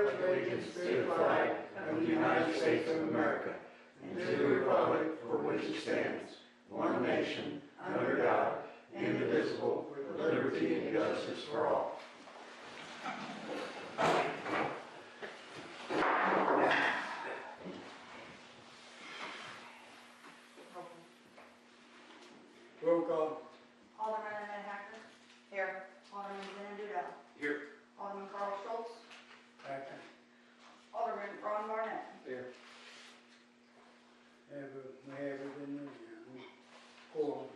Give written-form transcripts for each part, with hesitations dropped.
pledge allegiance to the flag of the United States of America and to the republic for which it stands, one nation, under God, indivisible, with liberty and justice for all. Roll call. Alderman Annette Hacker. Here. Alderman Zenna Here. Alderman Carl Schultz. Second. Alderman Ron Barnett. Here. We have it in there. Cool.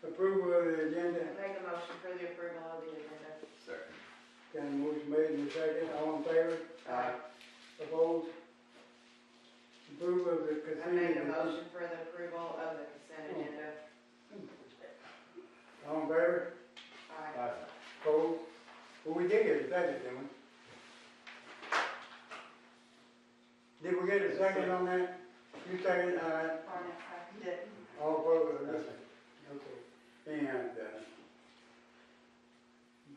Approval of the agenda. Make a motion for the approval of the agenda. Second. Got a motion made in the second. All in favor? Aye. Opposed? Approval of the I consent make a agenda. motion for the approval of the consent agenda. All in favor? Aye. Opposed? Well, we did get a second, didn't we? Did we get a second on that? You second, all right. Barnett seconded it. All opposed? Okay. And,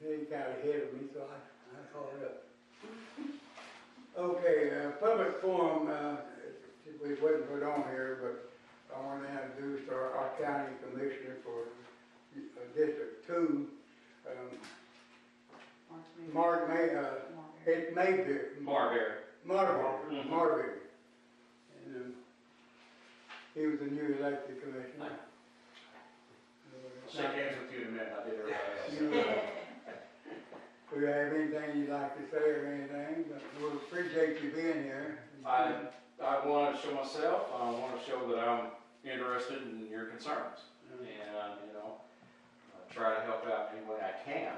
they got ahead of me, so I called up. Okay, public forum, we wasn't put on here, but I want to introduce our county commissioner for District 2, Mark Marbury. And he was the new elected commissioner. Shake hands with you in a minute, I did everybody else. Do you have anything you'd like to say or anything? But we appreciate you being here. I wanted to show myself, I want to show that I'm interested in your concerns. And, try to help out any way I can,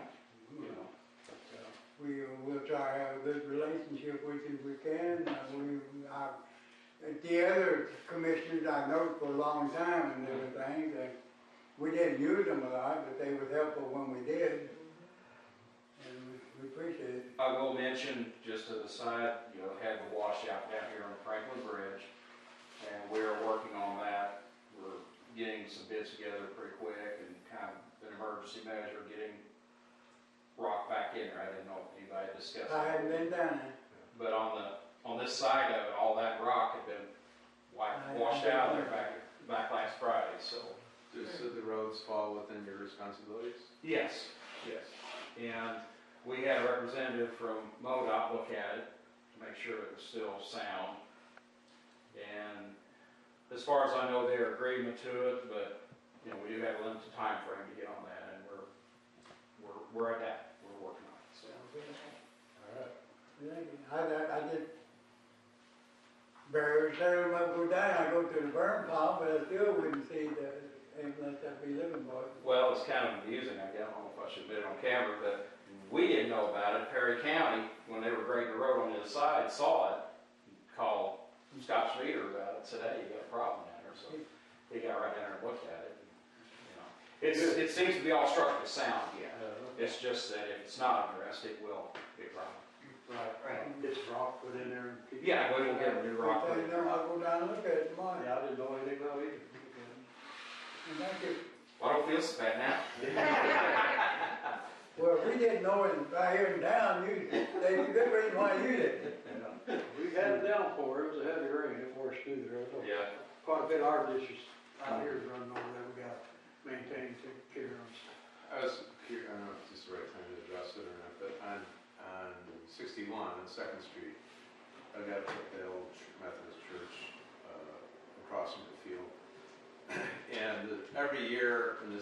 We'll try to have a good relationship with you if we can. The other commissioners I know for a long time and everything, we didn't use them a lot, but they were helpful when we did. And we appreciate it. I will mention, just to the side, had the washout down here on the Franklin Bridge, and we're working on that. We're getting some bids together pretty quick and kind of an emergency measure, getting rock back in there. I didn't know if anybody had discussed I it. hadn't been down there. But on this side of it, all that rock had been washed out there back last Friday, so. So the roads fall within your responsibilities? Yes. And we had a representative from MoDOT look at it to make sure it was still sound. And as far as I know, they're agreement to it, but we do have a limited time frame to get on that, and we're at that. We're working on it. So. All right. I did barriers there when I go down. I go to the burn pile, but I still wouldn't see the ambulance that be living by. Well, it's kind of amusing. I don't know if I should admit it on camera, but we didn't know about it. Perry County, when they were grading the road on the other side, saw it, called Scott Schmieder about it, said, "Hey, you got a problem down there." So he got right down there and looked at it. It seems to be all structurally sound, yeah. It's just that if it's not addressed, it will be a problem. Right. Get some rock put in there. And keep Yeah, we will get a new rock. I'll go down and look at it tomorrow. Yeah, I didn't know anything about it either. Thank you. Well, I don't feel so bad now. Well, we didn't know it right here in town. There's a good reason why you didn't. We had a downpour. It was a heavy rain. It washed through there. Yeah. Quite a bit of our dishes out here is running over there. We got maintained, taken care of. I was curious, I don't know if it's the right time to address it or not, but on 61 on 2nd Street, I've got to put the old Methodist church across from the field. And every year when the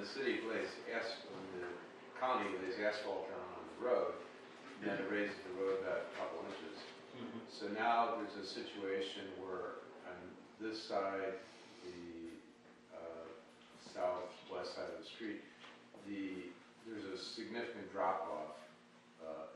city lays when the county lays asphalt down on the road, then it raises the road about a couple inches. Mm-hmm. So now there's a situation where on this side, the southwest side of the street, there's a significant drop off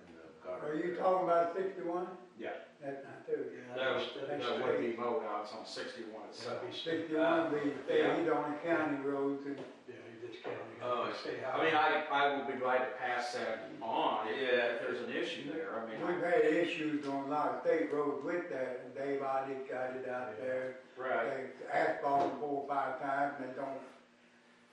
in the gutter. Are you talking about 61? Yeah. That's not true. That would be mowed out. It's on 61 itself. 61 he's on the county roads. And Yeah, this county. Oh, I see. I mean, I will be glad to pass that on if there's an issue there. I mean, we've had issues on a lot of state roads with that, and Dave Oddie got it out there. right. They asphalt them 4 or 5 times, and they don't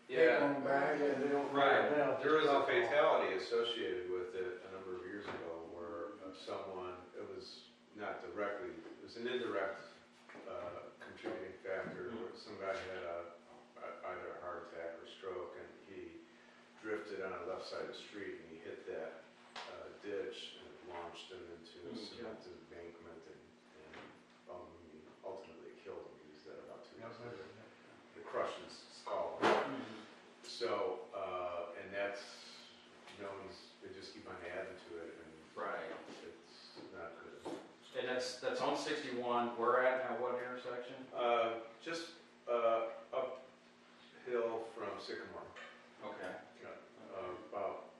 take Yeah. them back. Yeah, they don't. Right. Now, There was a fatality associated with it a number of years ago where someone, not directly, it was an indirect contributing factor. Where some guy had either a heart attack or stroke, and he drifted on the left side of the street, and he hit that ditch, and it launched him into a cement embankment, and ultimately killed him. He was dead about 2 weeks later. It crushed his skull. So, and that's, they just keep on adding to it, and Right. it's not good. And that's on 61, we're at now what intersection? Just uphill from Sycamore, Okay. about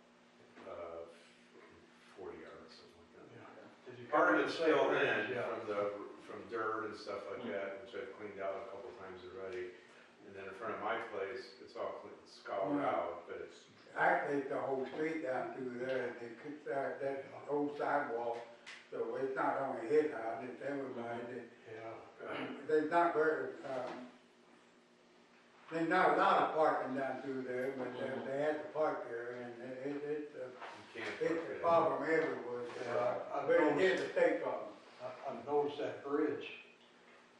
40 yards, something like that. Did you Part of cover it's the same filled bridge? in Yeah. from dirt and stuff like that, which I've cleaned out a couple times already. And then in front of my place, it's all scoured out, but it's, Actually, the whole street down through there, they could, that whole sidewalk, so it's not only his house, it's everybody. Yeah. There's not very, there's not a lot of parking down through there, but they had to park there, and it's you can't. a problem everywhere. Yeah, But it is a state problem. I've noticed that bridge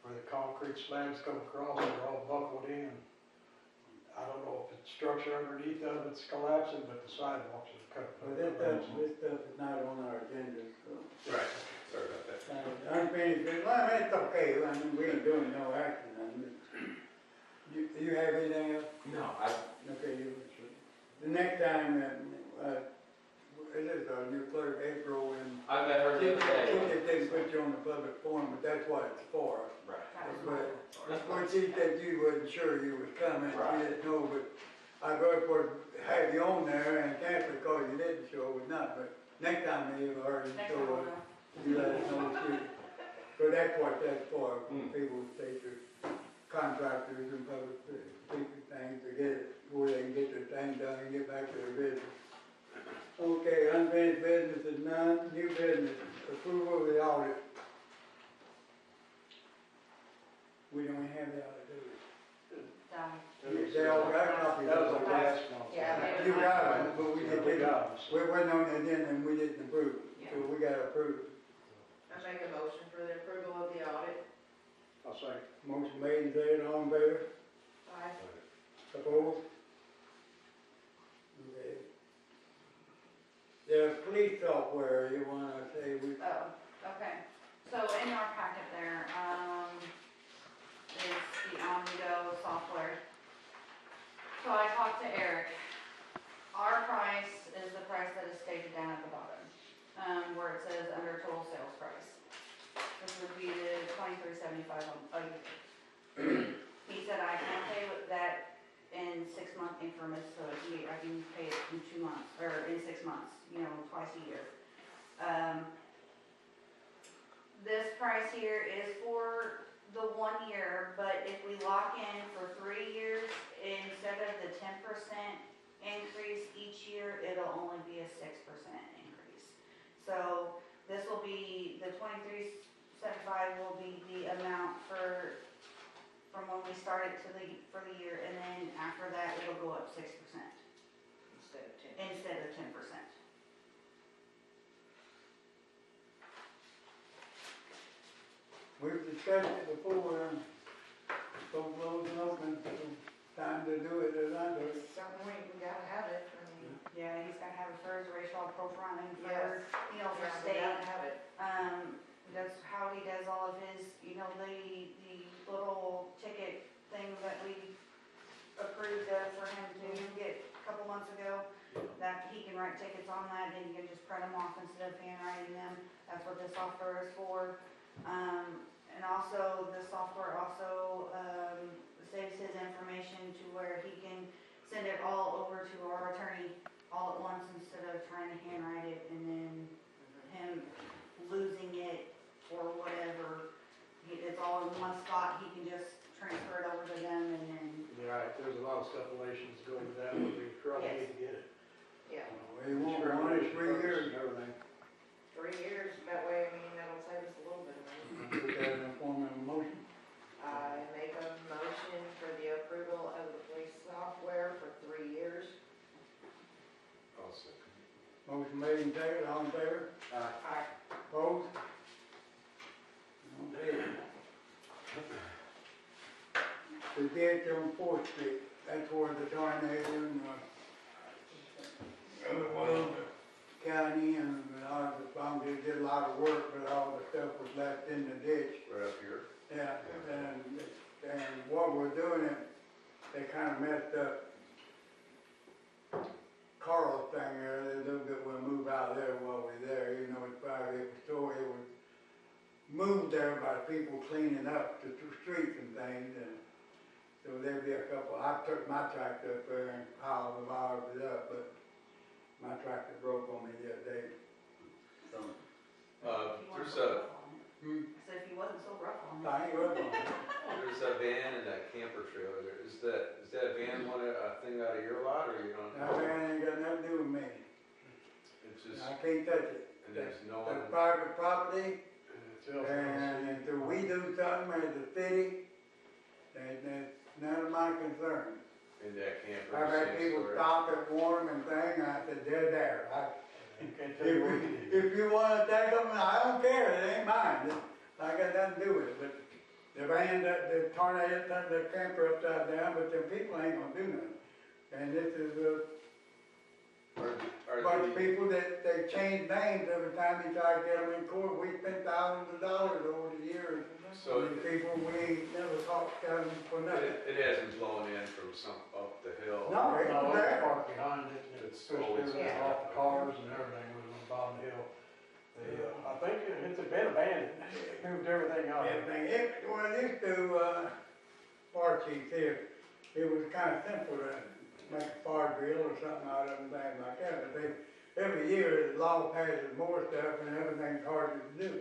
where the concrete slabs come across and they're all buckled in. I don't know if the structure underneath of it's collapsing, but the sidewalks are cut. But this stuff is not on our agenda, so. Right, sorry about that. Unfinished business, well, I mean, it's okay, I mean, we ain't doing no action on it. You have anything else? No, Okay, the next time, it is our new clerk, April, and I met her the other day. she didn't put you on the public forum, but that's what it's for. Right. But when she said you wasn't sure you was coming, Right. she didn't know, but I'd rather have you on there and cancel it because you didn't show, was not, but next time you already Next show one, up, you let us know too. But that's what that's for, Mm. people take their contractors and public people things to get it, where they can get their thing done and get back to their business. Okay, unfinished business is none, new business, approval of the audit. We don't have the audit, do we? They all got copies. That was the last one. Yeah. You got it, but we Yeah, didn't, we got it. we wasn't on the agenda and we didn't approve it, so we gotta approve it. I make a motion for the approval of the audit. I'll say. Motion made and seconded, all in favor? Aye. Opposed? Okay. The police software, you wanna say we, Oh, okay. So in our packet there, is the OmniGo software. So I talked to Eric. Our price is the price that is stated down at the bottom, where it says under total sales price. This would be the $23.75 a year. He said I can pay with that in 6-month increments, so I can pay it in 2 months, or in 6 months, twice a year. This price here is for the 1 year, but if we lock in for 3 years, instead of the 10% increase each year, it'll only be a 6% increase. So this will be, the $23.75 will be the amount from when we started for the year, and then after that, it'll go up 6%. Instead of 10%. we've discussed it before, don't close and open, so time to do it or not do it. Some point, we gotta have it, Yeah, he's gotta have it for his racial profiling, for, Yes. for Yeah, we state. gotta have it. That's how he does all of his, the little ticket thing that we approved for him to get a couple months ago. That he can write tickets on that, and he can just print them off instead of handwriting them. That's what this software is for. And also, the software also, saves his information to where he can send it all over to our attorney all at once instead of trying to handwrite it and then him losing it or whatever. It's all in one spot, he can just transfer it over to them and then, Yeah, right, there's a lot of stipulations go with that, but we probably need to get it. Yeah, We want one in 3 years. And everything. 3 years, that way, that'll save us a little bit of money. Put that in the form of a motion. I make a motion for the approval of the police software for 3 years. I'll second. Motion made and seconded, all in favor? Aye. Opposed? the ditch on Fourth Street, that's where the tornado and, well, the county and all the boundaries did a lot of work, but all the stuff was left in the ditch. Right up here. Yeah, and what we're doing, they kind of messed up Carl's thing there, they little bit we'll move out there while we're there, you know, it was moved there by people cleaning up the streets and things, and so there'd be a couple, I took my tractor up there and piled the bars it up, but my tractor broke on me the other day. So, There's a, So if he wasn't so rough on it. I ain't working on it. there's a van and a camper trailer there. Is that van a thing out of your lot, or you don't? That man ain't got nothing to do with me, It's just, I can't touch it. and there's no That's one, private property, Until- and until we do something as a city, that's none of my concern. in that camper. I've had same people story. stop at Warren and thing, and I said, they're there. You can't tell you what you do. If you wanna take them, I don't care, it ain't mine, I got nothing to do with it, but the van, the tornado, turned the camper upside down, but them people ain't gonna do nothing. And this is a Are bunch of the, people that, they change names every time you try to get them in court, we spent thousands of dollars over the years. so These people, we ain't never caught them for nothing. it hasn't blown in from up the hill? No, it No, was it's there. parked behind it, and It's it's pushed always everything been off the there. cars and everything was on the bottom of the hill. I think it's been abandoned, moved everything out. Everything, well, it used to, fire chief here, it was kind of simple to make a fire drill or something out of them, things like that, but every year, the law passes more stuff and everything's harder to do.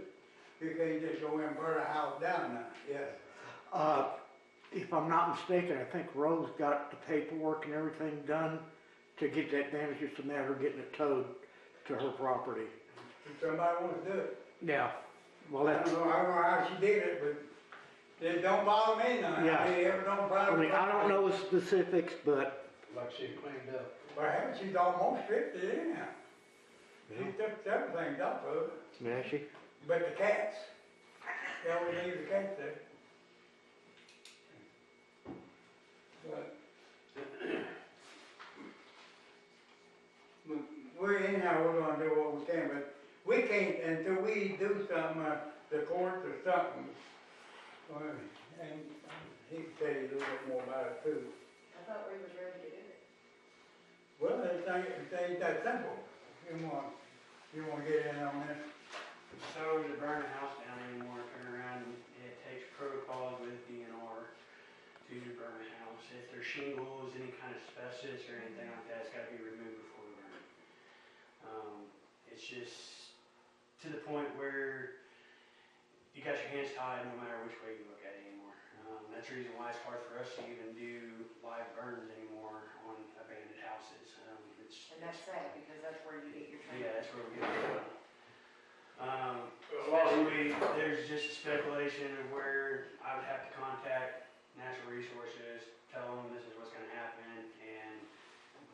You can't just go in and burn a house down now, yes. If I'm not mistaken, I think Rose got the paperwork and everything done to get that damage, just a matter of getting it towed to her property. If somebody wants to do it. Yeah, well, I that's, don't know how she did it, but it don't bother me none. Yeah. I mean, it don't I bother mean, I don't know the specifics, but Like she cleaned up. Well, she's almost 50 anyhow. She took everything off of it, yeah, she, but the cats, they always leave the cats there. But we're anyhow, we're gonna do what we can, but we can't, until we do something, the courts or something. And he can tell you a little bit more about it too. I thought we was ready to do it. Well, it ain't that simple. You wanna get in on this? So to burn a house down anymore, turn around, it takes protocols with DNR to burn a house. If there's shingles, any kind of asbestos or anything like that, it's gotta be removed before we burn it. It's just to the point where you got your hands tied no matter which way you look at it anymore. That's the reason why it's hard for us to even do live burns anymore on abandoned houses. And that's sad, because that's where you get your training. Yeah, that's where we get it from. Especially, there's just a speculation of where I would have to contact Natural Resources, tell them this is what's gonna happen, and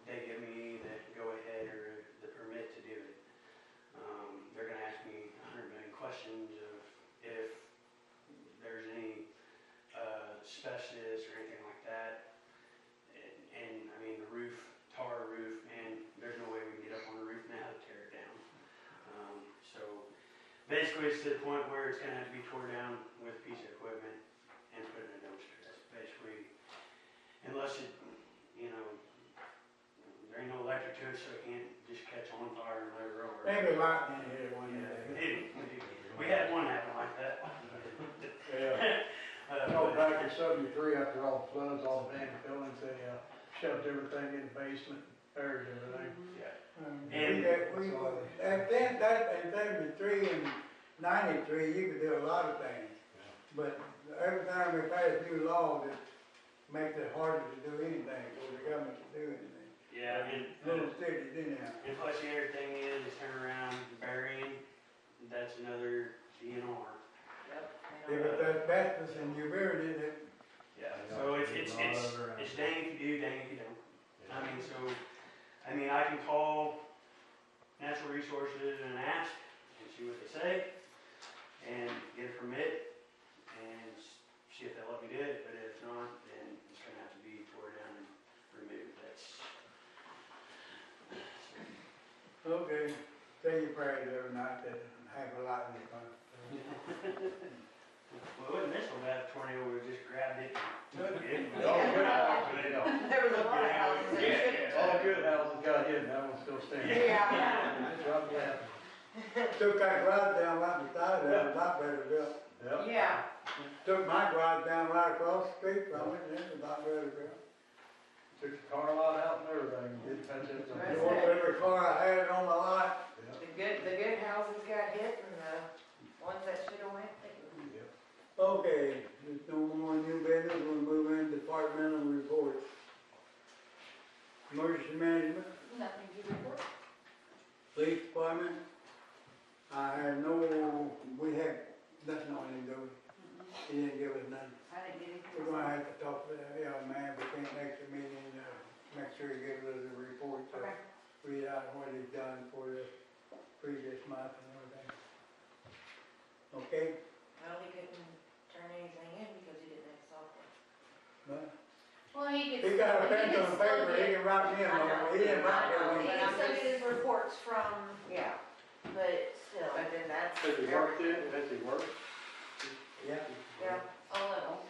they give me the go-ahead or the permit to do it. They're gonna ask me 100 million questions of if there's any asbestos or anything like that. And I mean, the roof, tar roof, and there's no way we can get up on the roof now to tear it down. So basically it's to the point where it's gonna have to be tore down with a piece of equipment and put in a dumpster. That's basically, unless it, you know, there ain't no electric to it, so it can't just catch on fire and let it roll. Maybe lightning hit it one Yeah, day. we had one happen like that. Yeah. Back in '73, after all the floods, all the abandoned buildings, they shoved everything in the basement, buried everything. Yeah. At in 73 and 93, you could do a lot of things. But every time we pass new laws, it makes it harder to do anything for the government to do anything. Yeah, and Little cities anyhow. and plus the other thing is turn around burying, that's another DNR. Yep. If it's asbestos and you buried it, Yeah, so it's dang if you do, dang if you don't. I mean, so, I mean, I can call Natural Resources and ask and see what they say and get a permit and see if they'll let me do it, but if not, then Okay, say your prayers every night and have a light in the front. Well, it wasn't this one, that tornado, we just grabbed it. Took it. There was a lot of houses that shouldn't. All the good houses got hit, that one's still standing. Yeah. It's rough left. Took that garage down right beside it, that was a lot better built. Yep. Yeah. Took my garage down right across the street from it, and it was a lot better built. Took the car lot out and everything, didn't touch it. That's You want every car I had on my lot, The good houses got hit and the ones that should've went, they okay, there's no more new business, we'll move into departmental reports. Emergency management, Nothing to report. police department, I had no, we had nothing on him, though, he didn't give us nothing. I didn't get anything. We're gonna have to talk to that young man between next meeting, make sure he gives us a report, so Okay. read out what he's done for the previous month and everything. Okay? Well, he couldn't turn anything in because he didn't have software. But Well, he gets. he got a pen on the paper, he can write me in I on know. it, he didn't write He me. can still get his reports from, Yeah, but still, but then that's. Has he worked it? Has he worked? Yeah. yeah, a little,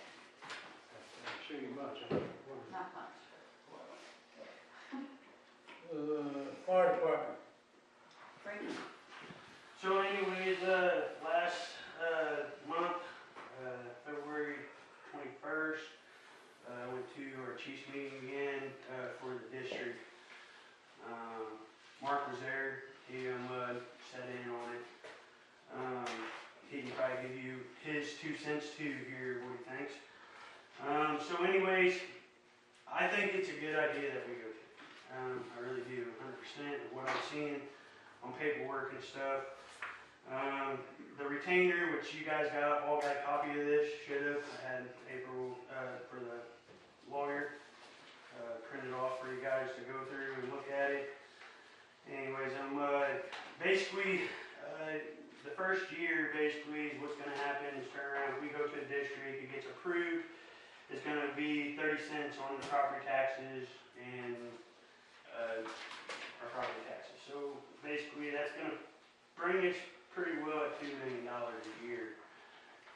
Shooting much, huh? not much. Fire department, Frank? So anyways, last, month, February 21st, I went to our chief's meeting again, for the district. Mark was there, he, sat in on it. He can probably give you his 2 cents too here, what he thinks. So anyways, I think it's a good idea that we go to. I really do, 100% of what I'm seeing on paperwork and stuff. The retainer, which you guys all got a copy of this, should have. I had April, for the lawyer, printed off for you guys to go through and look at it. Anyways, basically, the first year, basically, is what's gonna happen is turn around, if we go to the district, it gets approved, it's gonna be 30 cents on the property taxes and, our property taxes. So basically, that's gonna bring us pretty well at $2 million a year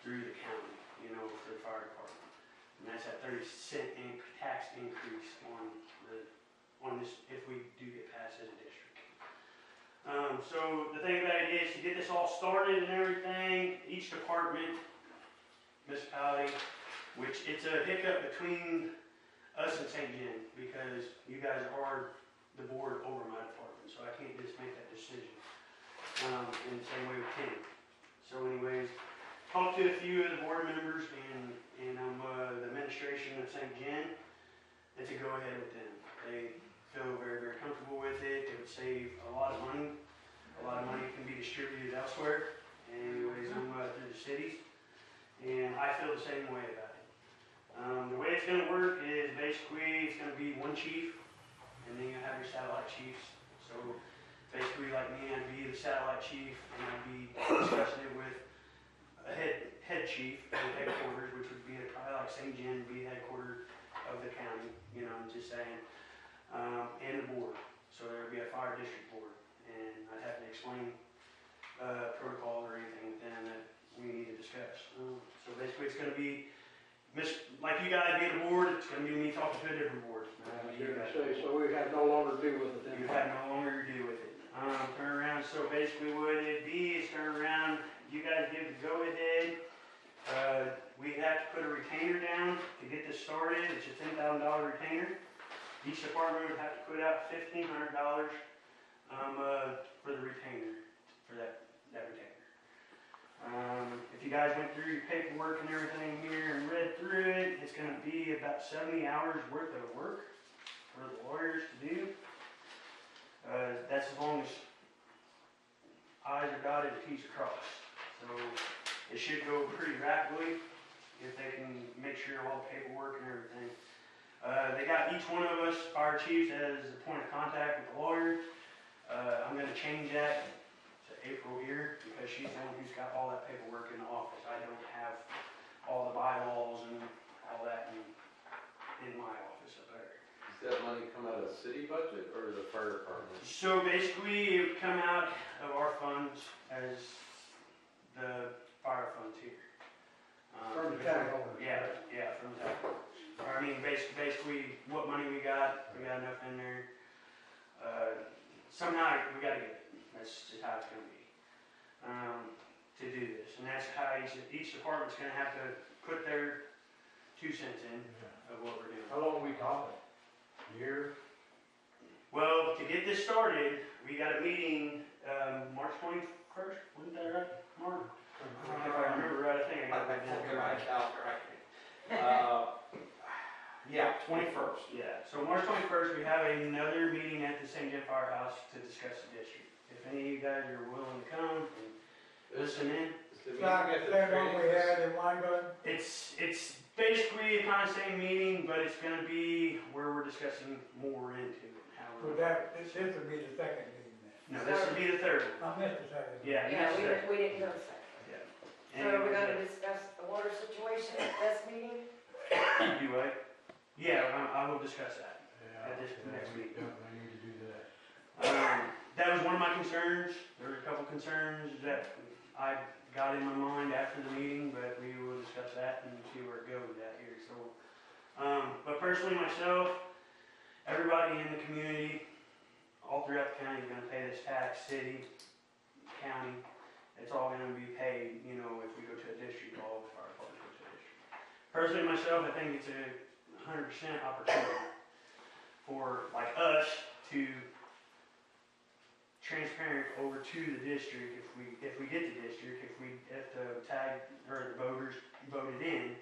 through the county, for the fire department. And that's that 30-cent tax increase on this, if we do get passed as a district. So the thing about it is, to get this all started and everything, each department, municipality, which it's a hiccup between us and St. John, because you guys are the board over my department, so I can't just make that decision. In the same way with Kenny. So anyways, talked to a few of the board members and the administration of St. John, and to go ahead with them. They feel very, very comfortable with it. It would save a lot of money. A lot of money can be distributed elsewhere, anyways, through the cities. And I feel the same way about it. The way it's gonna work is basically, it's gonna be one chief, and then you have your satellite chiefs. So basically, like me, I'd be the satellite chief, and I'd be discussing it with a head chief at headquarters, which would be probably like St. John, be headquarters of the county, I'm just saying, and the board. So there would be a fire district board, and I'd have to explain protocol or anything with them that we need to discuss. So basically, it's going to be, like you guys be the board, it's going to be me talking to a different board. So we have no longer to do with it then? You have no longer to do with it. Turn around, so basically what it'd be is turn around, you guys give the go-ahead. We have to put a retainer down to get this started. It's a $10,000 retainer. Each department would have to put out $1,500 for the retainer, for that retainer. If you guys went through your paperwork and everything here and read through it, it's going to be about 70 hours worth of work for the lawyers to do. That's as long as I's are dotted and T's are crossed. So it should go pretty rapidly if they can make sure all the paperwork and everything. They got each one of us, fire chiefs, as a point of contact with the lawyer. I'm going to change that to April here because she's the one who's got all that paperwork in the office. I don't have all the bylaws and all that in my office up there. Does that money come out of the city budget or the fire department? So basically, it would come out of our funds as the fire funds here. From the tag holders. Yeah, from the tag holders. I mean, basically, what money we got enough in there. Somehow, we gotta get it. That's just how it's gonna be. To do this, and that's how each department's gonna have to put their 2 cents in of what we're doing. How long we talking? Year? Well, to get this started, we got a meeting, March 21st, wasn't that right, Mark? If I remember right, I think I got that down. Yeah, 21st. Yeah, so March 21st, we have another meeting at the St. John Firehouse to discuss the district. If any of you guys are willing to come and listen in, Is the Not meeting at the that one we trainings? had in Weinberg. it's basically a kind of same meeting, but it's gonna be where we're discussing more into it. How So we're, this would be the second meeting then. no, this will be the third one. I missed the second. Yeah, Yeah, this is we didn't go second. Yeah. So are we gonna discuss the water situation at this meeting? You what? Yeah, I will discuss that. Yeah. At this next we meeting. definitely need to do that. That was one of my concerns. There were a couple concerns that I got in my mind after the meeting, but we will discuss that and see where it goes out here. So, but personally myself, everybody in the community, all throughout the county is gonna pay this tax, city, county. It's all gonna be paid, you know, if we go to a district, all the fire departments go to a district. Personally myself, I think it's a 100% opportunity for like us to transparent over to the district if we get the district, if the tag or the voters voted in,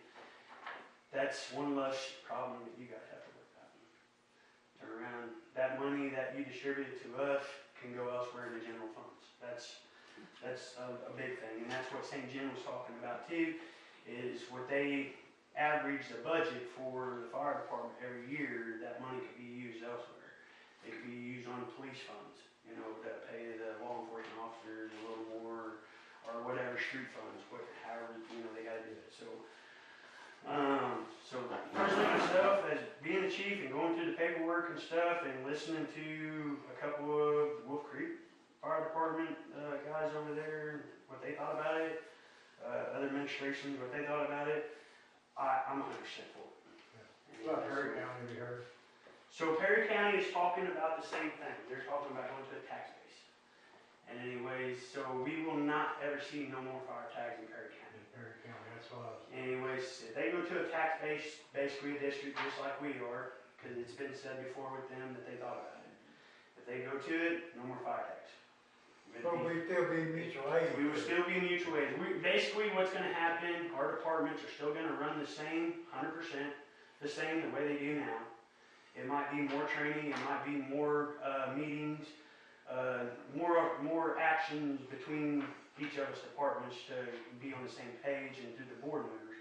that's one less problem that you guys have to work out. Turn around, that money that you distributed to us can go elsewhere in the general funds. That's a big thing, and that's what St. Jim was talking about too, is what they average the budget for the fire department every year, that money could be used elsewhere. It could be used on police funds, you know, to pay the law enforcement officers a little more, or whatever, street funds, however, you know, they gotta do it. So personally myself, as being the chief and going through the paperwork and stuff and listening to a couple of Wolf Creek Fire Department guys over there, what they thought about it, other administrations, what they thought about it, I'm 100% for it. Well, Perry County, we heard. So Perry County is talking about the same thing. They're talking about going to a tax base. And anyways, so we will not ever see no more fire tags in Perry County. Perry County, that's what I was. Anyways, if they go to a tax base, basically a district just like we are, because it's been said before with them that they thought about it. If they go to it, no more fire tags. So we still be mutual aid. We will still be mutual aid. Basically what's gonna happen, our departments are still gonna run the same, 100%, the same, the way they do now. It might be more training, it might be more meetings, more actions between each of us departments to be on the same page and through the board members.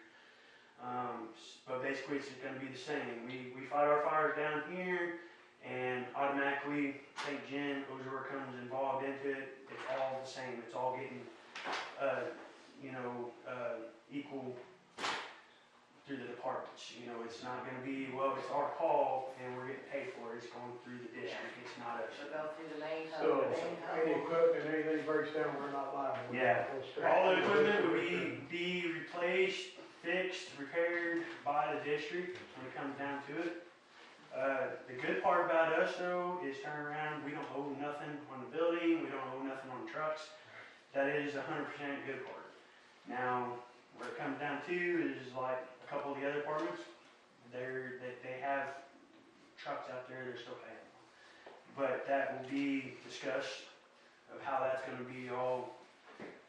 But basically it's gonna be the same. We fight our fires down here, and automatically St. John, Ozark comes involved into it. It's all the same. It's all getting, equal through the departments. You know, it's not going to be, well, it's our call and we're getting paid for it. It's going through the district. It's not us. We'll go through the main hub, So, the main hub. any equipment, anything breaks down, we're not liable. Yeah. We'll straight- All the equipment will be replaced, fixed, repaired by the district when it comes down to it. The good part about us though is turn around, we don't owe nothing on the building, we don't owe nothing on the trucks. That is 100% good part. Now, where it comes down to is like a couple of the other departments, they have trucks out there, they're still paying. But that will be discussed of how that's gonna be all,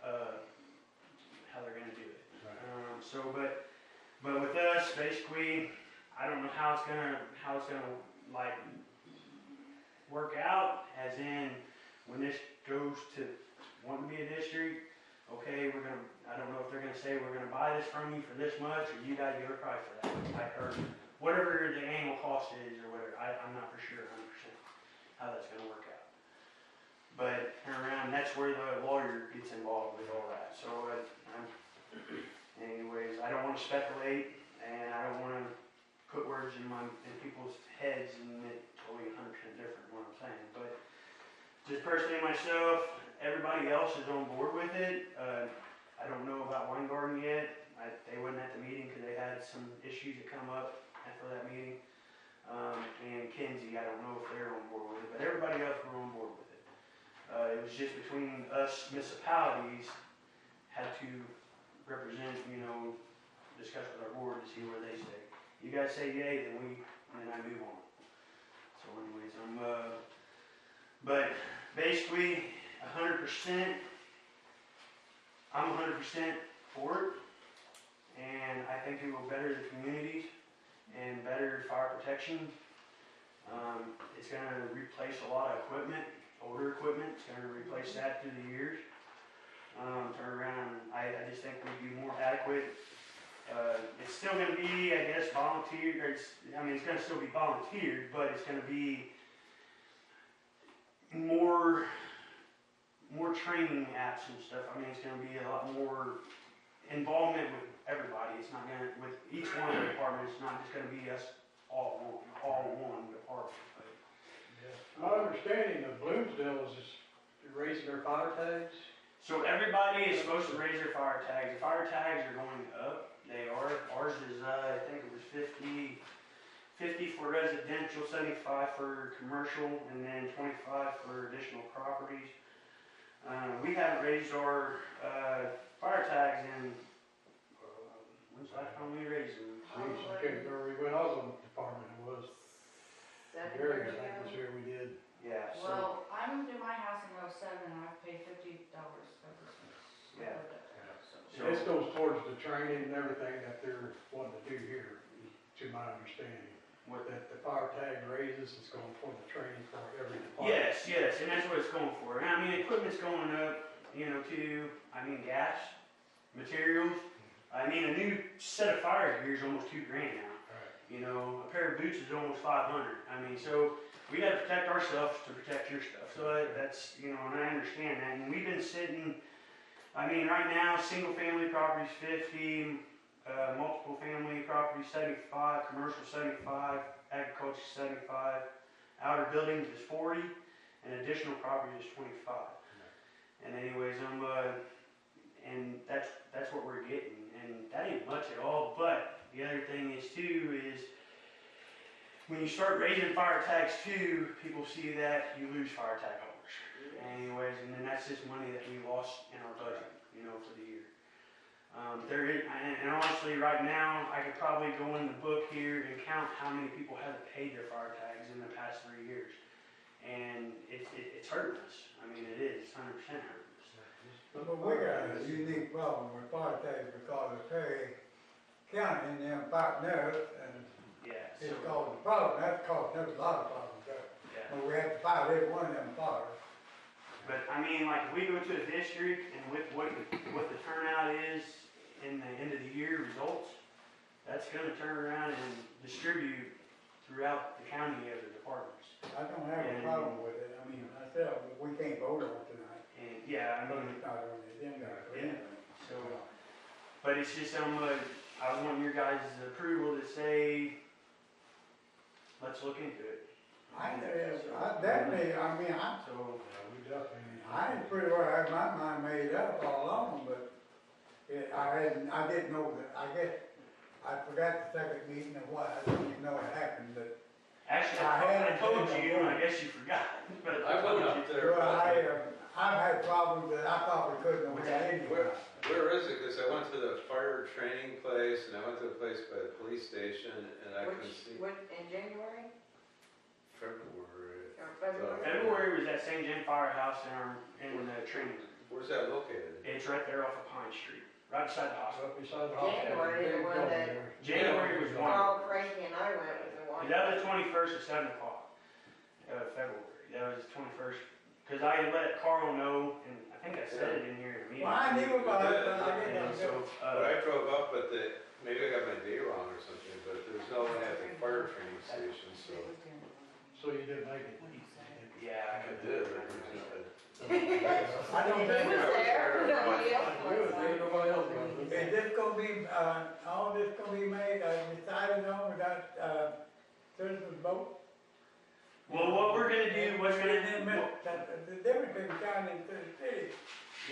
how they're gonna do it. But with us, basically, I don't know how it's gonna like work out, as in when this goes to want to be a district, okay, I don't know if they're gonna say we're gonna buy this from you for this much, or you gotta give a price for that, like, or whatever the annual cost is, or whatever, I'm not for sure 100% how that's gonna work out. But turn around, that's where the lawyer gets involved with all that, so, anyways, I don't wanna speculate, and I don't wanna put words in people's heads and it totally 100% different what I'm saying. But just personally myself, everybody else is on board with it. I don't know about Weingarten yet. They wasn't at the meeting because they had some issues that come up after that meeting. And Kinsey, I don't know if they're on board with it, but everybody else were on board with it. It was just between us municipalities had to represent, discuss with our board to see where they say. You guys say yay, then I move on. So anyways, but basically 100%, I'm 100% for it. And I think it will better the communities and better fire protection. It's gonna replace a lot of equipment, older equipment. It's gonna replace that through the years. Turn around, I just think we'd be more adequate. It's still gonna be, I guess, volunteer, it's gonna still be volunteered, but it's gonna be more training apps and stuff. It's gonna be a lot more involvement with everybody. It's not gonna, with each one of the departments, it's not just gonna be us all one department. But, My understanding of Bloomsdale is just raising their fire tags. so everybody is supposed to raise their fire tags. The fire tags are going up. They are. Ours is, I think it was 50 for residential, 75 for commercial, and then 25 for additional properties. We haven't raised our fire tags in, when's the last time we raised them? Jeez, I can't remember when I was on the department, it was. 7 Gary, years I think ago. was here, we did. Yeah, so, Well, I moved in my house in '07 and I've paid $50 ever since. Yeah. So, This goes towards the training and everything that they're wanting to do here, to my understanding. That the fire tag raises is going for the training for every department. yes, and that's what it's going for. And equipment's going up, too. Gas, materials. A new set of fire gear is almost $2,000 now. Right. A pair of boots is almost 500. So we got to protect ourselves to protect your stuff. So that's, and I understand that. And we've been sitting, right now, single family properties 50, multiple family properties 75, commercial 75, agriculture 75, outer buildings is 40, and additional properties is 25. And anyways, and that's what we're getting, and that ain't much at all. But the other thing is too is when you start raising fire tags too, people see that you lose fire tag holders. Anyways, and then that's just money that we lost in our budget, for the year. There is, and honestly, right now I could probably go in the book here and count how many people haven't paid their fire tags in the past 3 years, and it's hurting us. It is 100% hurting us. But we got a unique problem with fire tags because of Perry County and them fighting us, and Yeah. it's So, causing a problem. That's causing us a lot of problems there. yeah. And we have to fight every one of them fires. But if we go to a district and with what the turnout is in the end of the year results, that's going to turn around and distribute throughout the county of the departments. I don't have a problem with it. Myself, we can't vote on it tonight. And It's not on the agenda. Yeah. So, but it's just I was wanting your guys' approval to say, let's look into it. I definitely, So, We definitely. I pretty well had my mind made up all along, but I didn't know that. I guess I forgot the second meeting of what, I didn't even know it happened, but. actually, I told you, and I guess you forgot. But I went up there. Well, I've had problems that I thought we couldn't have had anyway. Where is it? Because I went to the fire training place, and I went to the place by the police station, and I couldn't see. In January February. or February? February was that St. John Firehouse in the training. Where's that located? It's right there off of Pine Street, right beside the hospital. Up beside the hospital. January, the Big one building that- there. January was one. Carl, Frankie, and I went with the one. That was the 21st at 7 o'clock, February. That was the 21st. Because I had let Carl know, and I think I said it in here at the meeting. Well, I knew about it, but I And didn't so, know. But I drove up, but maybe I got my day wrong or something, but there's no one at the fire training station, so. So you didn't make it? yeah, I did. I don't He think. was there. I Nobody else wants There's one. nobody else does it. Is this gonna be, all this gonna be made, decided on without, citizens vote? Well, what we're gonna do, what's gonna, The difference between county and city.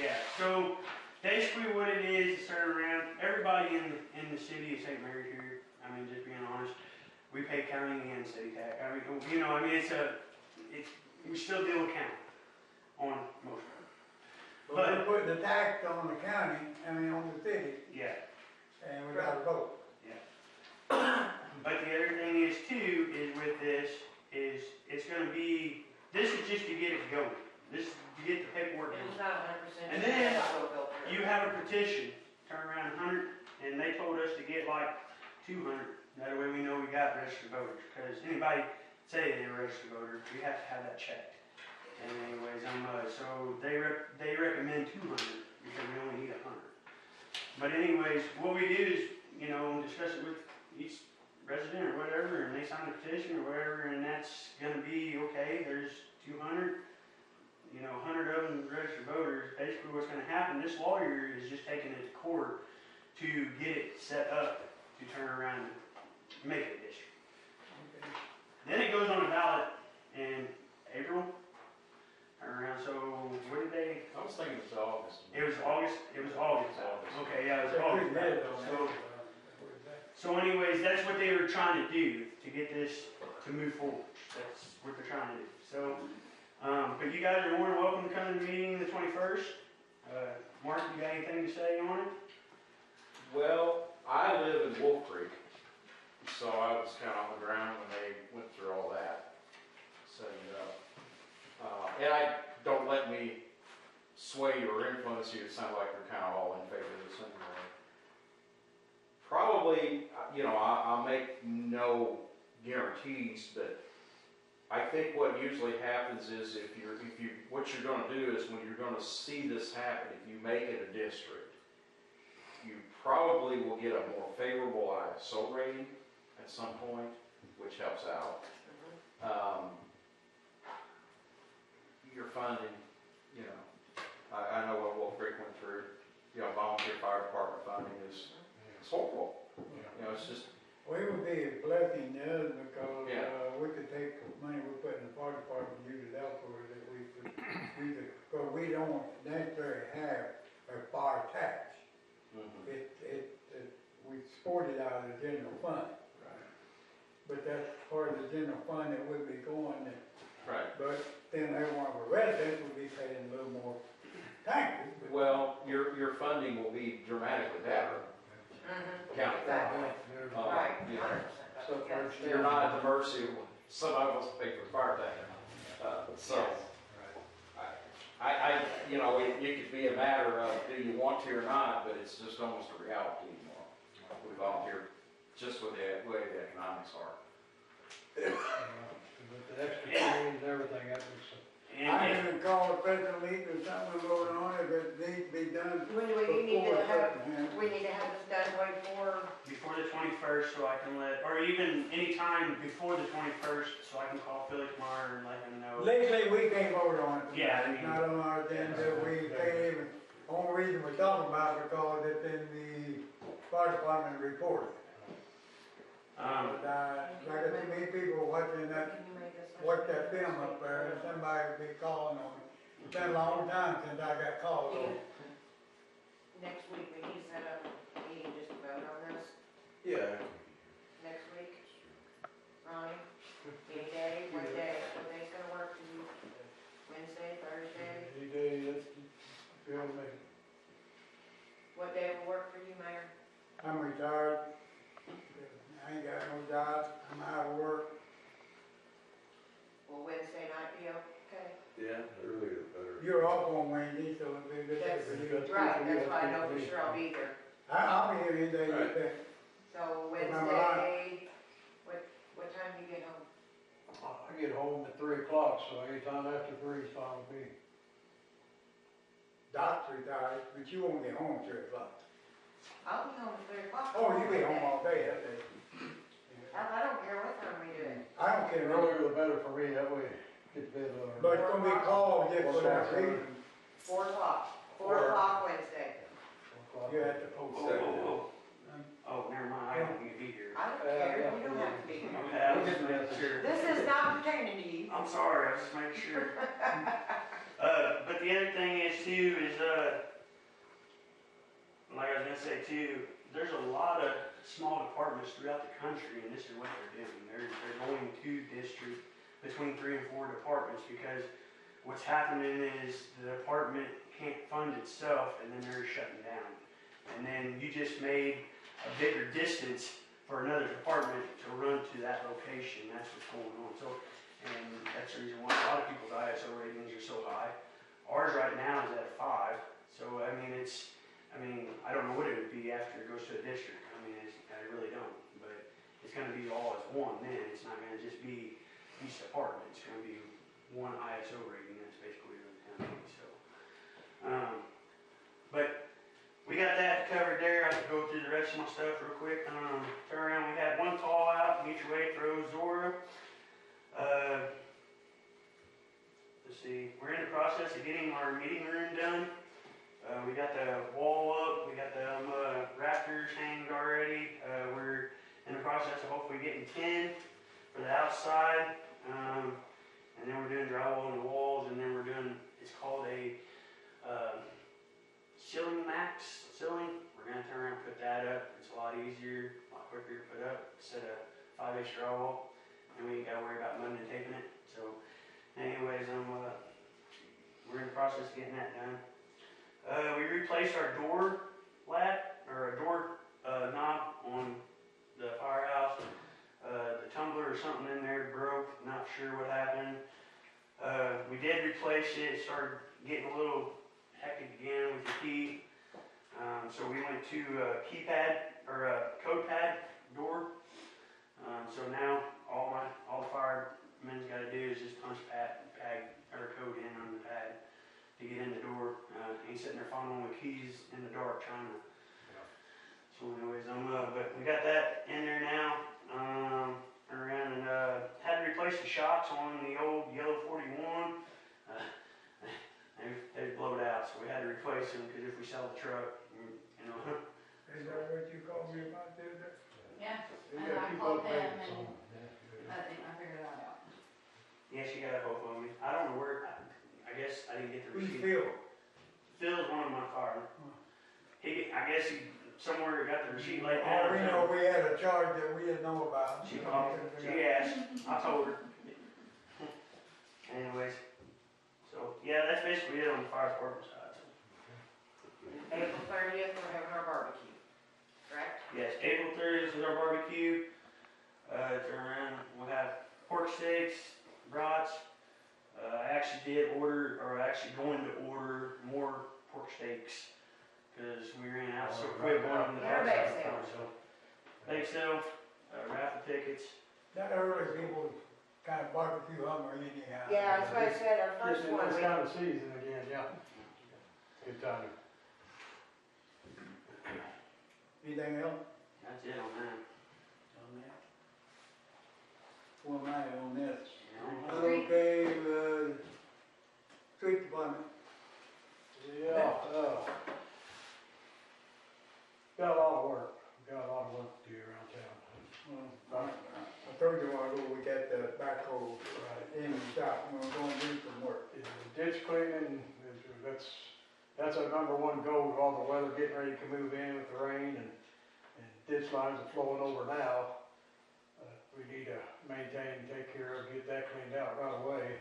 yeah, so basically what it is turn around, everybody in the city of St. Mary here, I mean, just being honest, we pay county and city tax. I mean, you know, I mean, we still deal with county on most of it. But we're putting the tax on the county, on the city, Yeah, and we gotta vote. but the other thing is too, is with this, is it's gonna be, this is just to get it going. This is to get the paperwork It going. was not 100%. And then sure. You have a petition, turn around 100, and they told us to get like 200. That way we know we got registered voters, because anybody say they're registered voters, we have to have that checked. And anyways, so they recommend 200 because we only need 100. But anyways, what we do is, you know, discuss it with each resident or whatever, and they sign a petition or whatever, and that's gonna be, okay, there's 200, you know, 100 of them registered voters. Basically what's gonna happen, this lawyer is just taking it to court to get it set up to turn around and make it issue. Then it goes on a ballot in April, turn around, so what did they, I was thinking it was August. it was August. Okay, yeah, it was August. So anyways, that's what they were trying to do, to get this to move forward. That's what they're trying to do. So, but you guys are more than welcome to come to the meeting the 21st. Mark, you got anything to say on it? Well, I live in Wolf Creek, so I was kind of on the ground when they went through all that, setting it up. And don't let me sway you or influence you. It sounds like we're kind of all in favor of this anyway. Probably, I'll make no guarantees, but I think what usually happens is what you're going to do is when you're going to see this happen, if you make it a district, you probably will get a more favorable ISO rating at some point, which helps out. Your funding, I know what Wolf Creek went through. Volunteer fire department funding is horrible. It's just. Well, it would be a blessing to us because, Yeah. We could take the money we put in the fire department and use it elsewhere that we could, because we don't necessarily have a fire tax. We support it out of the general fund. Right. But that's part of the general fund that would be going, Right. but then every one of our residents would be paying a little more taxes. Well, your funding will be dramatically better. County. Exactly. Right, 100%. So Yes. You're not at the mercy of somebody wants to pay for the fire tax. So, it could be a matter of do you want to or not, but it's just almost a reality anymore. We volunteer just with the way the economics are. With the extra trains, everything, that was, I even called a special meeting or something going on, if it needs to be done When do we need before to have, something. we need to have this done way before, Before the 21st, so I can or even any time before the 21st, so I can call Felix Meyer and let him know. Legally, we can't vote on it. Yeah, It's not on our agenda, we can't even, only reason we're talking about it because it's in the fire department report. But, like I said, many people watching that, can you make us? watch that film up there, and somebody would be calling on me. It's been a long time since I got called on. Next week, we need to set up a meeting just to vote on this, Yeah. next week. Ronnie, any day, what day's gonna work for you? Wednesday, Thursday, any day, that's, feel me. what day will work for you, Mayor? I'm retired. I ain't got no job, I'm out of work. Will Wednesday night be okay? Yeah, earlier the better. You're off on Wednesday, so it'll be a good day for you. Right, that's why I know for sure I'll be here. I'll be here any day you Right. pick. So Remember Wednesday, what time do you get home? I get home at 3 o'clock, so anytime after 3 is fine with me. Doc's retired, but you won't get home till 3 o'clock. I'll be home at 3 o'clock. Oh, you be home all day, that day. I don't care what time we do it. I don't The care. earlier the better for me, that way get to bed. But it's gonna be called just for that reason. 4 o'clock, 4 Or- o'clock Wednesday. You have to Oh, post. oh, never mind, I don't need to be here. I don't care, you don't have to be here. Okay, I was just making sure. This is not pertaining to you. I'm sorry, I was just making sure. But the other thing is too, is, like I was gonna say too, there's a lot of small departments throughout the country, and this is what they're doing. They're going to district between 3 and 4 departments, because what's happening is the department can't fund itself, and then they're shutting down. And then you just made a bigger distance for another department to run to that location. That's what's going on. So, and that's the reason why a lot of people's ISO ratings are so high. Ours right now is at a 5. So, I mean, I don't know what it would be after it goes to a district. I really don't. But it's going to be all as one then. It's not going to just be each department. It's going to be one ISO rating. That's basically what it's going to be. So, but we got that covered there. I can go through the rest of my stuff real quick. Turn around. We had one call out, mutual aid for Ozora. Let's see. We're in the process of getting our meeting room done. We got the wall up. We got the rafters hanged already. We're in the process of hopefully getting 10 for the outside. And then we're doing drywall on the walls. And then we're doing, it's called a ceiling max ceiling. We're going to turn around and put that up. It's a lot easier, a lot quicker to put up instead of 5-inch drywall. And we ain't got to worry about mudding and taping it. So anyways, we're in the process of getting that done. We replaced our door lat, or a door knob on the firehouse. The tumbler or something in there broke, not sure what happened. We did replace it. It started getting a little hectic again with the key. So we went to a keypad, or a code pad door. So now all the firemen's got to do is just punch pad or code in on the pad to get in the door. He's sitting there fumbling with keys in the dark trying to. So anyways, but we got that in there now. Around and had to replace the shocks on the old yellow 41. They blowed out, so we had to replace them because if we sell the truck, you know. Is that what you called me about the other day? Yeah, You and gotta I keep called updating them and some. Yeah. I think I figured that out. Yeah, she got a hold of me. I don't know where. I guess I didn't get the Who's receipt. Phil? Phil's one of my firemen. I guess he somewhere got the receipt laid All down. we know, we had a charge that we didn't know about. She called. She asked. I told her. Anyways, so yeah, that's basically it on the fire department side. So. April 30th, we're having our barbecue, correct? Yes, April 30th is our barbecue. Turn around. We'll have pork steaks, brats. I actually did order, or actually going to order more pork steaks because we ran out so quick on the They're bake sale. So bake sale, raffle tickets. That early people kind of barbecue hungry anyhow. Yeah, that's what I said, our first one, It's we, kind of season again, yeah. Good time. Anything else? That's it on that. Well, on this. Yeah. Okay, street department. Yeah, got a lot of work, to do around town. I told you a while ago, we got the backhoe in the shop, and we're gonna do some work. The ditch cleaning, that's our number one goal, with all the weather getting ready to move in with the rain and ditch lines are flowing over now. We need to maintain, take care of, get that cleaned out right away.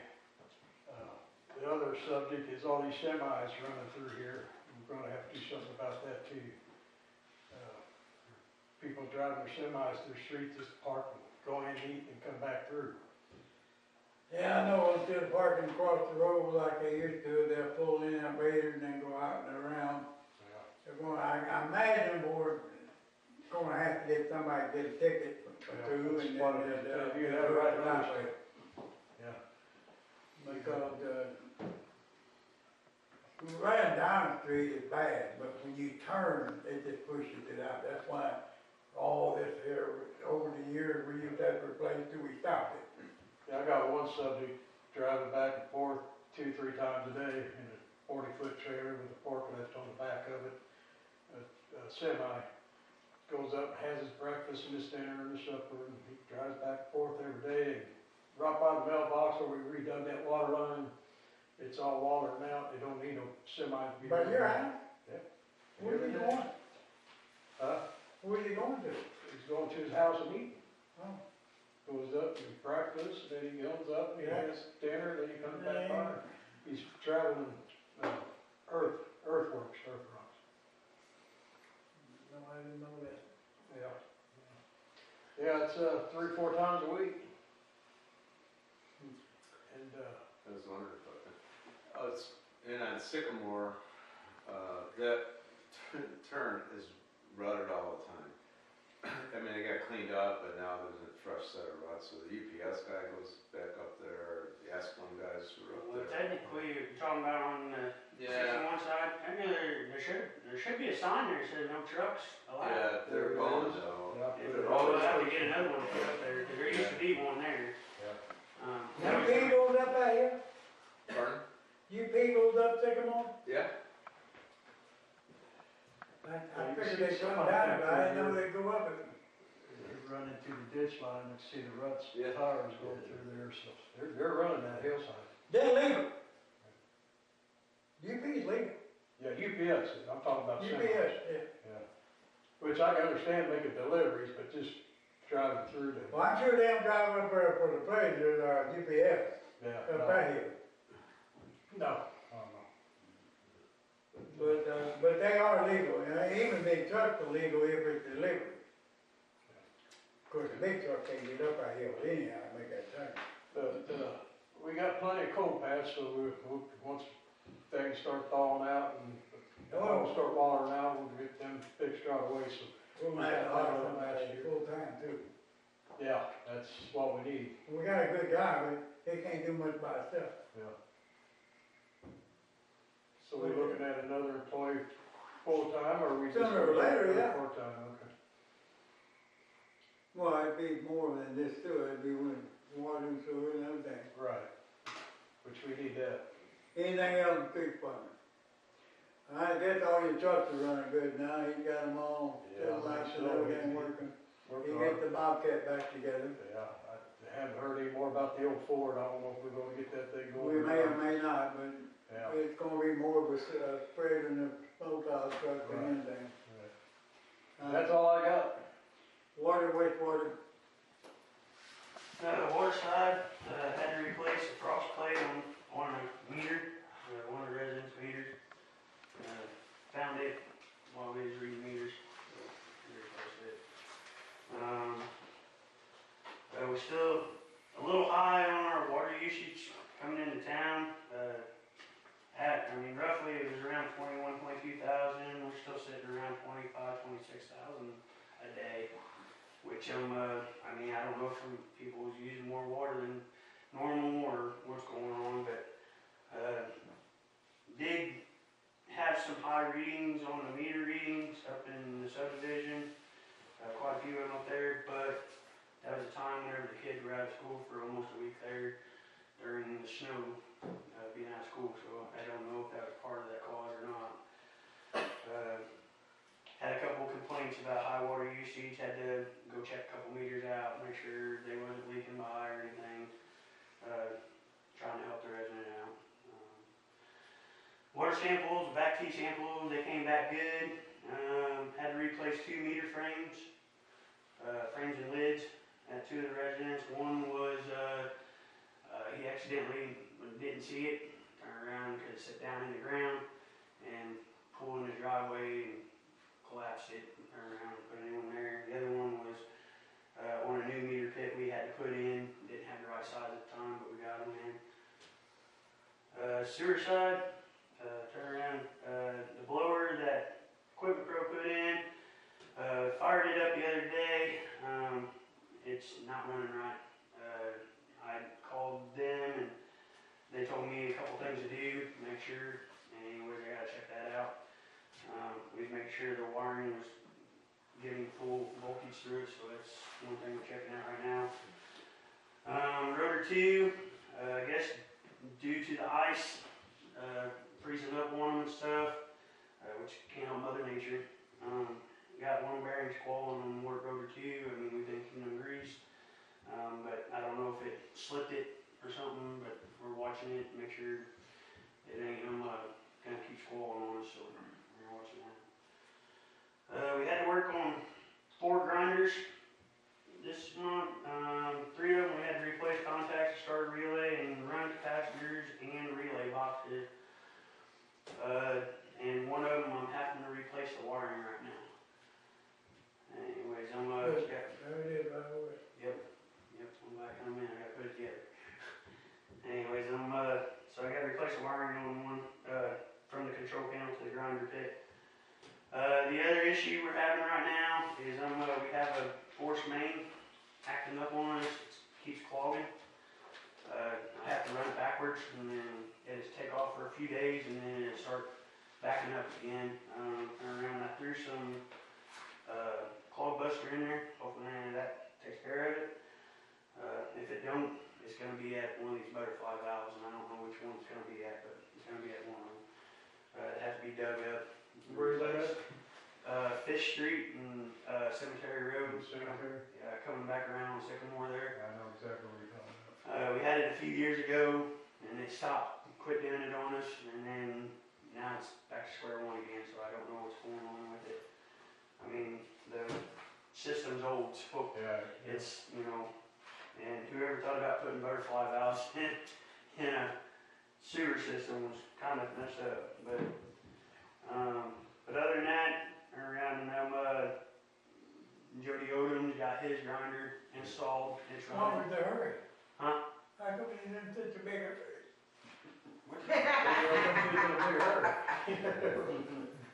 The other subject is all these semis running through here. We're gonna have to do something about that too. People driving their semis through the street, just park and go in, eat, and come back through. Yeah, I know, instead of parking across the road like they used to, they'll pull in that later and then go out and around. They're going, I imagine we're gonna have to get somebody to get a ticket or two, and then you have it right now. Yeah. Because, running down the street is bad, but when you turn, it just pushes it out. That's why all this here, over the years, we used to have to replace till we stopped it. Yeah, I got one subject driving back and forth 2-3 times a day in a 40-foot trailer with a forklift on the back of it. semi goes up, has his breakfast and his dinner and his supper, and he drives back and forth every day. And right by the mailbox where we redug that water line, it's all watered out. They don't need no semi to be. But you're out? Yeah. Where's he going? Huh? Where's he going to? He's going to his house and eating. Oh. Goes up to breakfast, then he goes up and he Yeah. has dinner, then he comes back Yeah. by. He's traveling, earthworks, earth rocks. No, I didn't know that. Yeah. Yeah, it's, 3-4 times a week. And, I was wondering about that. It's, and on Sycamore, that turn is rutted all the time. I mean, it got cleaned up, but now there's a fresh set of ruts, so the UPS guy goes back up there, the Asplin guys who are up Well, there. technically, you're talking about on the Yeah, 61 side, I mean, there should be a sign there that says no trucks allowed. yeah, they're gone though. yeah. They're We'll always have to get another one put up there, because there used to be one there. Now, Pete goes up out here? Pardon? You Pete goes up Sycamore? Yeah. I figured they'd come down, but I didn't know they'd go up it. You run into the ditch line and see the ruts, Yeah. tires going through there, so they're running that hillside. They're legal. UP's legal. Yeah, UPS, I'm talking about semi. UPS, yeah. Yeah. Which I can understand making deliveries, but just driving through there. Well, I'm sure they don't drive up there for the pleasure, UPS, Yeah. up out here. No. Oh, no. But they are legal, and even big trucks are legal if it's delivered. Of course, the big truck can't get up out here anyhow to make that turn. But, we got plenty of cold patch, so once things start thawing out and we'll start watering out, we'll get them fixed right away, so. We'll have to hire somebody full time too. Yeah, that's what we need. We got a good guy, but he can't do much by himself. Yeah. So we're looking at another employee full-time, or we just? Sooner or later, yeah. Part-time, okay. Well, it'd be more than this too, it'd be with water and sewer and everything. Right. Which we need that. Anything else in the department? I guess all your trucks are running good now, he's got them all, Yeah, lights and so everything working. He Working get hard. the Bobcat back together. Yeah, I haven't heard any more about the old Ford. I don't know if we're gonna get that thing going. We may or may not, but Yeah. it's gonna be more of a spread in the snowplow truck than Right. anything. That's all I got. Water, wastewater, Water side, had to replace the frost plate on a meter, one of the residents' meters. Found it while we was reading meters, so we replaced it. We're still a little high on our water usage coming into town. Roughly it was around 21, 22 thousand. We're still sitting around 25, 26,000 a day. Which I don't know if some people was using more water than normal or what's going on, but did have some high readings on the meter readings up in the subdivision, quite a few of them up there, but that was a time whenever the kids were out of school for almost a week there during the snow, being out of school, so I don't know if that was part of that cause or not. Had a couple complaints about high water usage, had to go check a couple meters out, make sure they wasn't leaking by or anything. Trying to help the resident out. Water samples, back T samples, they came back good. Had to replace 2 meter frames, frames and lids at 2 of the residents. One was, he accidentally didn't see it, turned around, could sit down in the ground and pull in the driveway and collapsed it, and turned around and put a new one there. The other one was on a new meter pit we had to put in. Didn't have the right size at the time, but we got them in. Sewer side, turn around. The blower that Equipment Pro put in, fired it up the other day. It's not running right. I called them and they told me a couple things to do, make sure, and anyway, I gotta check that out. We'd make sure the wiring was getting full voltage through it, so that's one thing we're checking out right now. Rotor 2, I guess due to the ice freezing up on them and stuff, which can't help Mother Nature, replace qualling on Ward Road or 2. I mean, we've been keeping them greased. But I don't know if it slipped it or something, but we're watching it, make sure it ain't kind of keeps qualling on us, so we're watching that. We had to work on 4 grinders this month. 3 of them we had to replace contacts, starter relay, and run capacitors and relay boxes. And one of them I'm having to replace the wiring right now. Anyways, I'm There it is, right over there. Yep, I'm back in a minute, I gotta put it together. Anyways, so I gotta replace the wiring on one, from the control panel to the grinder pit. The other issue we're having right now is, we have a force main acting up on us, it keeps clogging. I have to run it backwards and then it just take off for a few days and then it start backing up again. I threw some, clog buster in there, hopefully that takes care of it. If it don't, it's going to be at one of these butterfly valves, and I don't know which one it's going to be at, but it's going to be at one of them. It has to be dug up. Where is that at? Fish Street and Cemetery Road. Cemetery? Yeah, coming back around on Sycamore there. I know exactly what you're talking about. We had it a few years ago, and they stopped, quit doing it on us, and then now it's back to square one again, so I don't know what's going on with it. I mean, the system's old, so Yeah. it's, and whoever thought about putting butterfly valves in a sewer system was kind of messed up. But other than that, around Jody Odom's got his grinder installed. It's What running. was the hurry? Huh? How come you didn't such a big hurry?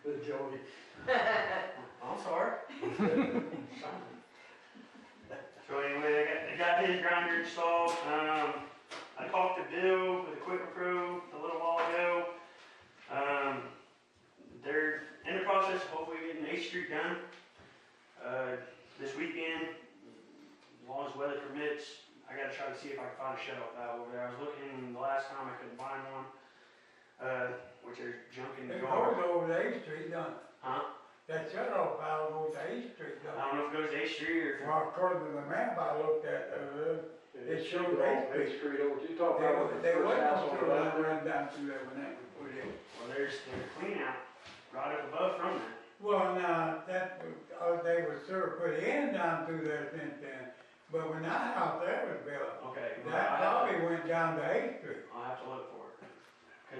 The Jody. I'm sorry. So anyway, I got his grinder installed. I talked to Bill with Equipment Pro a little while ago. They're in the process of hopefully getting 8th Street done this weekend, as long as weather permits. I got to try to see if I can find a shut-off valve over there. I was looking the last time, I couldn't find one, which there's junk in the It yard. goes over to 8th Street, don't it? Huh? That shut-off valve goes to 8th Street, I don't it? don't know if it goes to 8th Street or if Well, according to the map I looked at, it showed 8th Street. Street over, you talking about the They first wasn't house on sure the when I left? ran down through there when that was put in. well, there's clean out right up above from that. Well, now, that was, they were sure put in down through there since then, but when that house there was built, Okay. well, that probably went down to 8th Street. I'll have to look for it. 'Cause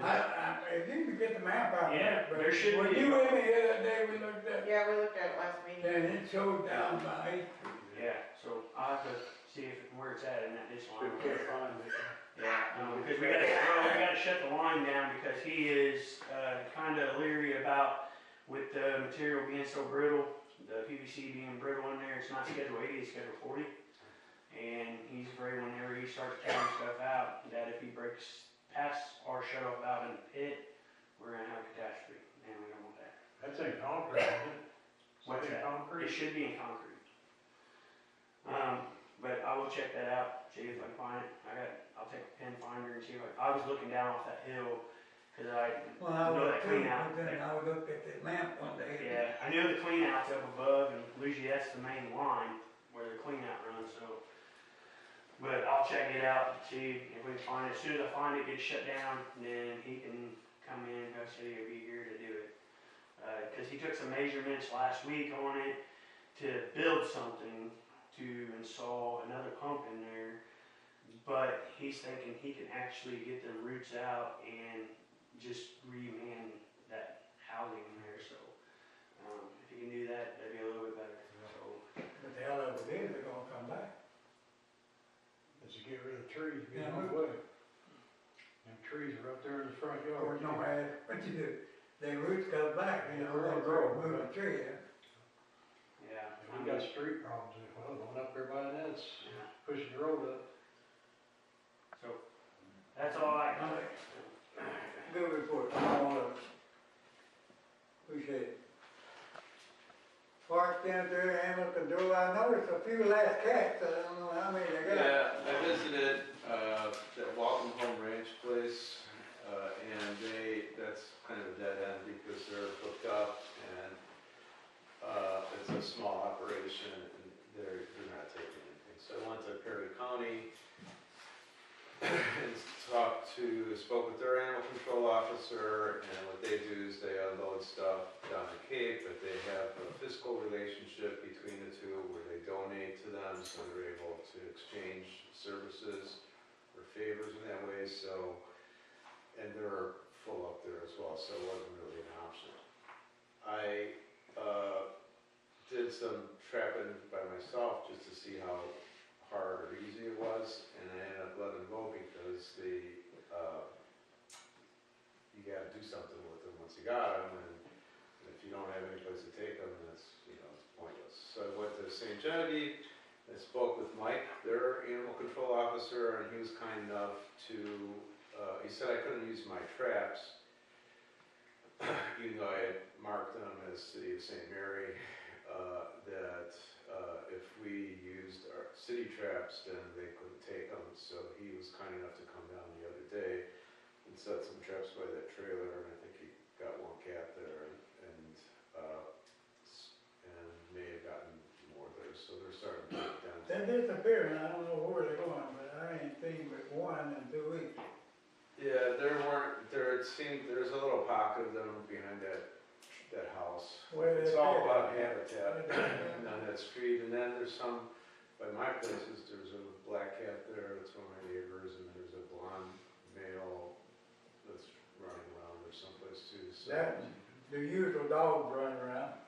If you could get the map out Yeah, there, but there should when be. you were in here that day we looked at, Yeah, we looked at it last meeting. then it showed down by 8th Street. Yeah, so I'll have to see where it's at in that ditch line. We can't find it. Yeah, because we gotta shut the line down because he is, kinda leery about with the material being so brittle, the PVC being brittle in there, it's not Schedule 80, it's Schedule 40. And he's afraid whenever he starts tearing stuff out, that if he breaks past our shut-off valve in the pit, we're gonna have a catastrophe, and we don't want that. That's in concrete, isn't it? What's in that? concrete? It should be in concrete. But I will check that out, see if I can find it. I'll take a pen finder and see if I was looking down off that hill, cause Well, I know was that too, clean out. but then I looked at the lamp one day. Yeah, I know the clean out's up above, and usually that's the main line where the clean out runs, so. But I'll check it out, see if we can find it. As soon as I find it, get shut down, then he can come in, I said he'll be here to do it. Cause he took some measurements last week on it to build something to install another pump in there. But he's thinking he can actually get the roots out and just reman that housing in there, so. If he can do that, that'd be a little bit better, so. But the hell of it is, they're gonna come back. Is to get rid of trees, get Yeah. them away. Them trees are up there in the front Or yard. no matter what you do, their roots come back, you know, they grow, move a tree, yeah. Yeah. We got street problems, well, going up there by that, it's Yeah. pushing the road up. So, that's all I can say. Good report, all of it. Appreciate it. Park down there, animal control, I noticed a few last cats, I don't know how many they got. Yeah, I visited, that Welcome Home Ranch place, and that's kind of a dead end because they're hooked up and, it's a a small operation and they're not taking anything. So I went to Perry County and spoke with their animal control officer, and what they do is they unload stuff down the Cape, but they have a fiscal relationship between the two where they donate to them, so they're able to exchange services or favors in that way, so, and they're full up there as well, so it wasn't really an option. I did some trapping by myself just to see how hard or easy it was, and I ended up letting them go because you got to do something with them once you got them, and if you don't have any place to take them, it's pointless. So I went to St. Genevieve. I spoke with Mike, their animal control officer, and he was kind enough to. He said I couldn't use my traps, even though I had marked them as City of St. Mary. That if we used our city traps, then they couldn't take them. So he was kind enough to come down the other day and set some traps by that trailer, and I think he got one cat there, and may have gotten more there. So they're starting to get down. They disappeared, and I don't know where they're going, but I ain't seen but one in 2 weeks. Yeah, it seemed there's a little pocket of them behind that house. Where It's they all live. about habitat on that street, and then there's some, by my places, there's a black cat there, that's one of my neighbors, and there's a blonde male that's running around there someplace too, so. That, the usual dogs running around.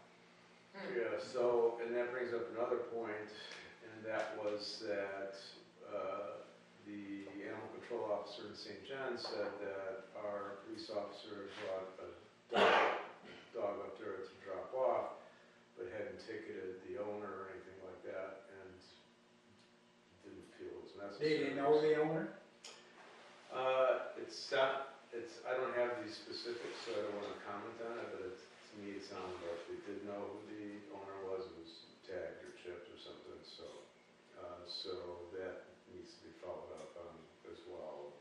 Yeah, so, and that brings up another point, and that was that, the animal control officer in St. John said that our police officer brought a dog up there to drop off, but hadn't ticketed the owner or anything like that, and didn't feel it was necessary. Did he know the owner? I don't have these specifics, so I don't want to comment on it, but to me it sounded like they did know who the owner was. It was tagged or chipped or something, so that needs to be followed up on as well.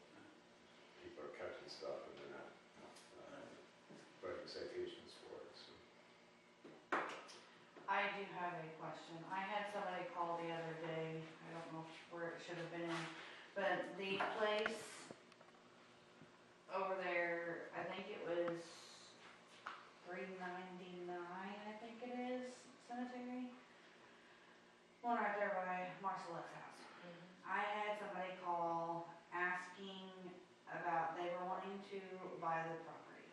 People are catching stuff and they're not writing citations for it, so. I do have a question. I had somebody call the other day, I don't know where it should have been in, but the place over there, I think it was 399, I think it is, cemetery. One right there by Marcelette's house. I had somebody call asking about, they were wanting to buy the property.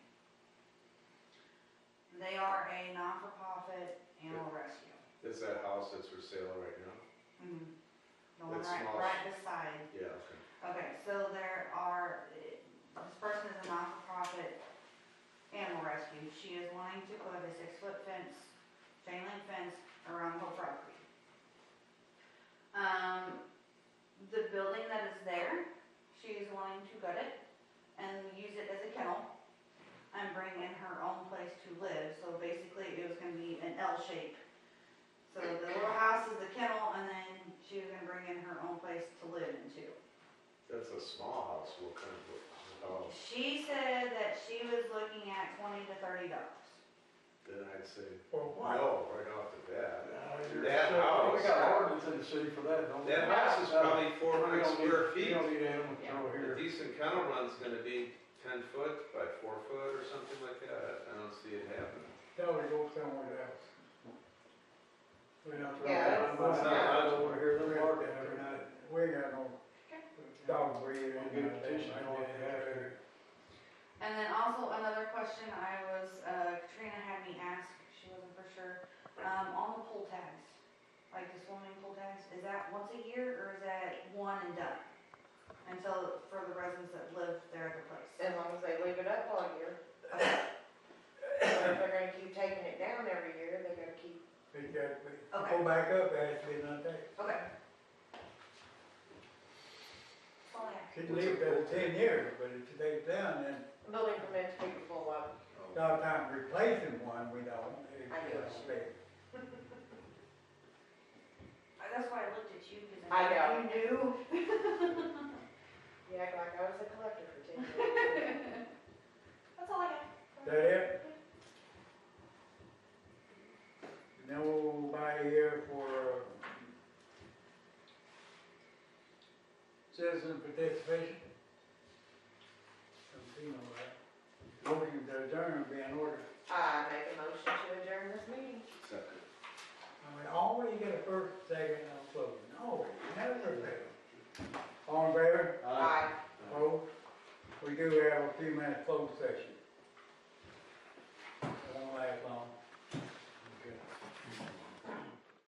They are a non-for-profit animal rescue. Is that house that's for sale right now? Mm-hmm. The one That's small. right beside. Yeah, okay. Okay, so there are, this person is a non-for-profit animal rescue. She is wanting to put a 6-foot fence, chain link fence around the whole property. The building that is there, she is wanting to gut it and use it as a kennel and bring in her own place to live. So basically it was gonna be an L shape. So the little house is the kennel, and then she was gonna bring in her own place to live into. That's a small house, what kind of house? She said that she was looking at $20 to $30. Then I'd say, For what? no, right off the bat. We That house. got an ordinance in the city for that, don't we? That house is probably 400 square We feet. don't need animal control A here. decent kennel run's gonna be 10 foot by 4 foot or something like that. I don't see it happening. Tell her to go somewhere else. We don't throw Yeah, that that's- on my over here, they're barking every night. We ain't got no dog breed. We'll get a petition on it after. And then also another question Katrina had me ask, she wasn't for sure, on the pull tags, like the swimming pool tags, is that once a year or is that one and done? Until, for the residents that live there at the place? As long as they leave it up all year. If they're gonna keep taking it down every year, they gotta keep. They got, Okay. go back up, it has to be another day. Okay. That's all I have. Could leave it at 10 years, but if it takes down, then Building permits people pull up. Oh. a lot of times replacing one, we don't. I do what you mean. That's why I looked at you, because I know. you knew. You act like I was a collector for 10 years. That's all I got. Is that it? No anybody here for citizen participation? Don't see nobody. Motion to adjourn will be in order. I make a motion to adjourn this meeting. Second. I mean, always get a first, second, and a closing, always, never fail. All in favor? Aye. Opposed? We do have a few minutes closed session.